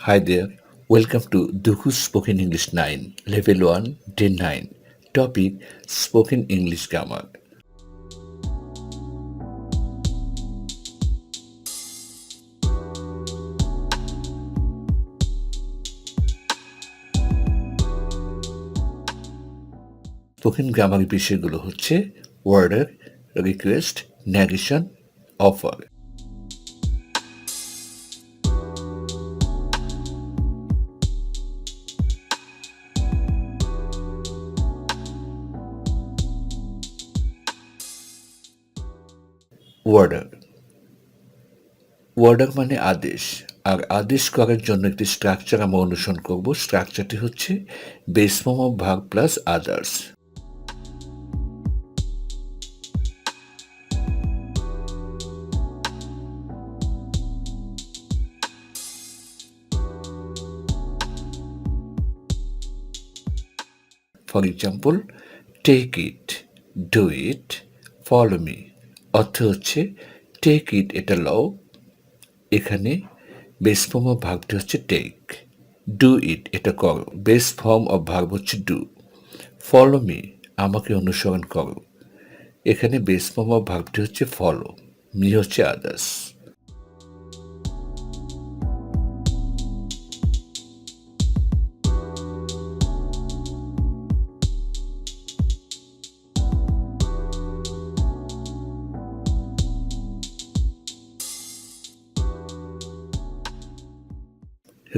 Hi there, welcome to Duku's Spoken English 9, Level 1, Day 9. Topic Spoken English Grammar. Spoken grammar বিষয়গুলো হচ্ছে order, request, narration, offer. Order order মানে আদেশ, আর আদেশ করার জন্য একটি স্ট্রাকচার আমরা অনুসরণ করব। স্ট্রাকচারটি হচ্ছে base form of verb plus others. For example, take it, do it, follow me. অর্থ হচ্ছে টেক ইট এটা লও, এখানে বেস ফর্ম অফ ভার্বটি হচ্ছে টেক। ডু ইট এটা করো, বেস ফর্ম অফ ভার্ব হচ্ছে ডু। ফলো মি আমাকে অনুসরণ করো, এখানে বেস ফর্ম অফ ভার্বটি হচ্ছে ফলো, মি হচ্ছে আদার্স।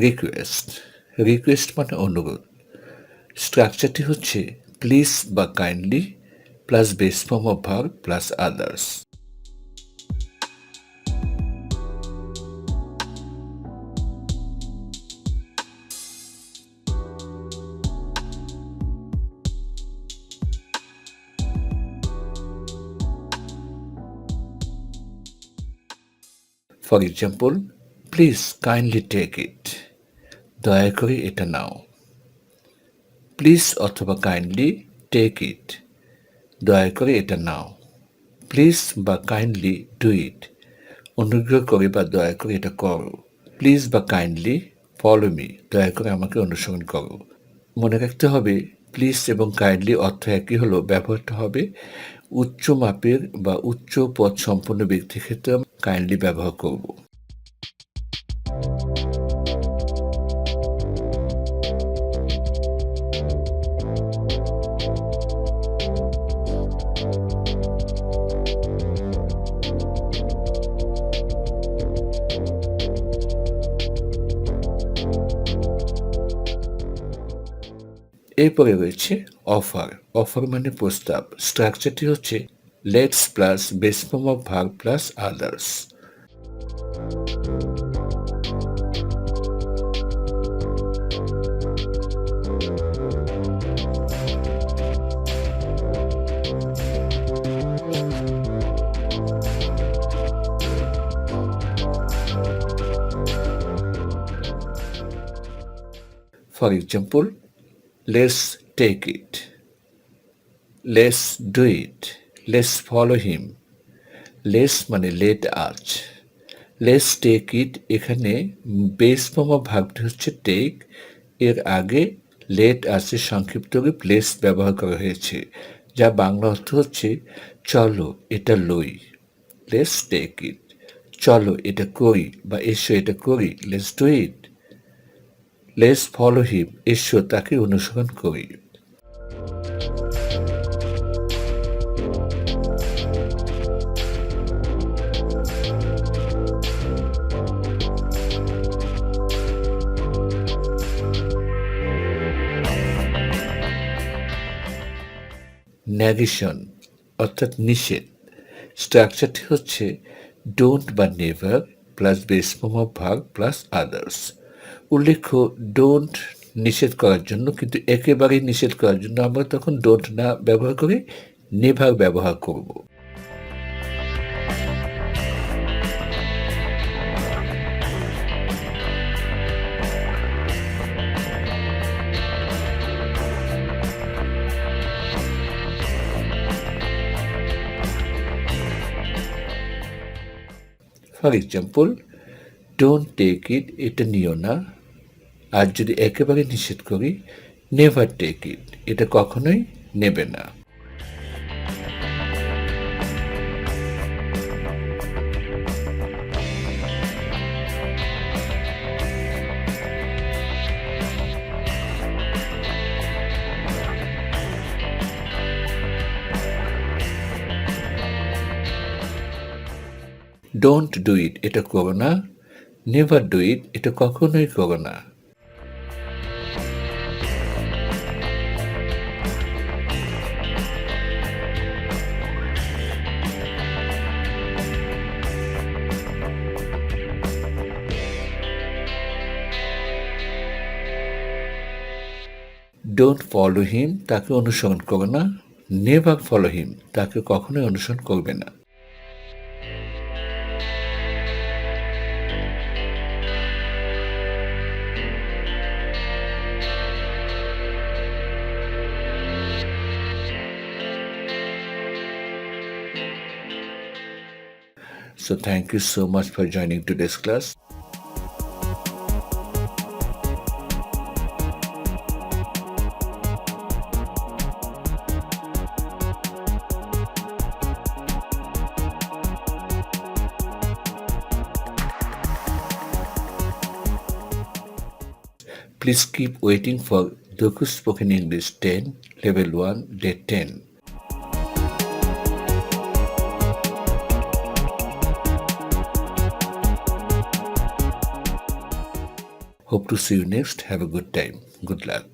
রিকোয়েস্ট রিকোয়েস্ট মানে অনুরোধ। স্ট্রাকচারটি হচ্ছে প্লিজ বা kindly plus base form of verb plus others. For example, please kindly take it, দয়া করে এটা নাও। প্লিজ অথবা কাইন্ডলি টেক ইট, দয়া করে এটা নাও। প্লিজ বা কাইন্ডলি ডু ইট, অনুগ্রহ করে বা দয়া করে এটা করো। প্লিজ বা কাইন্ডলি ফলো মি, দয়া করে আমাকে অনুসরণ করো। মনে রাখতে হবে প্লিজ এবং কাইন্ডলি অর্থ একই হলো, ব্যবহারটা হবে উচ্চ মাপের বা উচ্চ পদ সম্পন্ন ব্যক্তির ক্ষেত্রে আমরা কাইন্ডলি ব্যবহার করব। এরপরে রয়েছে অফার। অফার মানে প্রস্তাব। স্ট্রাকচারটি হচ্ছে let's plus base form of verb plus others. For example, let's take it, let's do it, let's follow him. Let's মানে let us. Let's take it, এখানে বেস ফর্ম অফ ভার্বটি হচ্ছে টেক, এর আগে লেট আছে সংক্ষিপ্ত রূপ লেটস ব্যবহার করা হয়েছে, যা বাংলা অর্থ হচ্ছে চলো এটা লই। লেটস টেক ইট, চলো এটা করি বা এসো এটা করি, let's do it. Let's follow হিম, এসো তাকে অনুসরণ করি। ন্যারেশন অর্থাৎ নিষেধ। স্ট্রাকচারটি হচ্ছে ডোন্ট বা never plus base form of verb plus others. উল্লেখ্য, ডোন্ট নিষেধ করার জন্য, কিন্তু একেবারেই নিষেধ করার জন্য আমরা তখন ডোন্ট না ব্যবহার করে নেভার ব্যবহার করব। For example, don't take it এটা নিও না, আর যদি একেবারে নিষেধ করি, নেভার টেক ইট, এটা কখনোই নেবে না। ডোন্ট ডু ইট, এটা করো না। নেভার ডু ইট, এটা কখনোই করো না। ডোন্ট ফলো হিম, তাকে অনুসরণ করো না। নেভার ফলো হিম, তাকে কখনোই অনুসরণ করবে না। So thank you so much for joining today's class. Please keep waiting for Doku Spoken English 10, Level 1, Day 10. Hope to see you next. Have a good time. Good luck.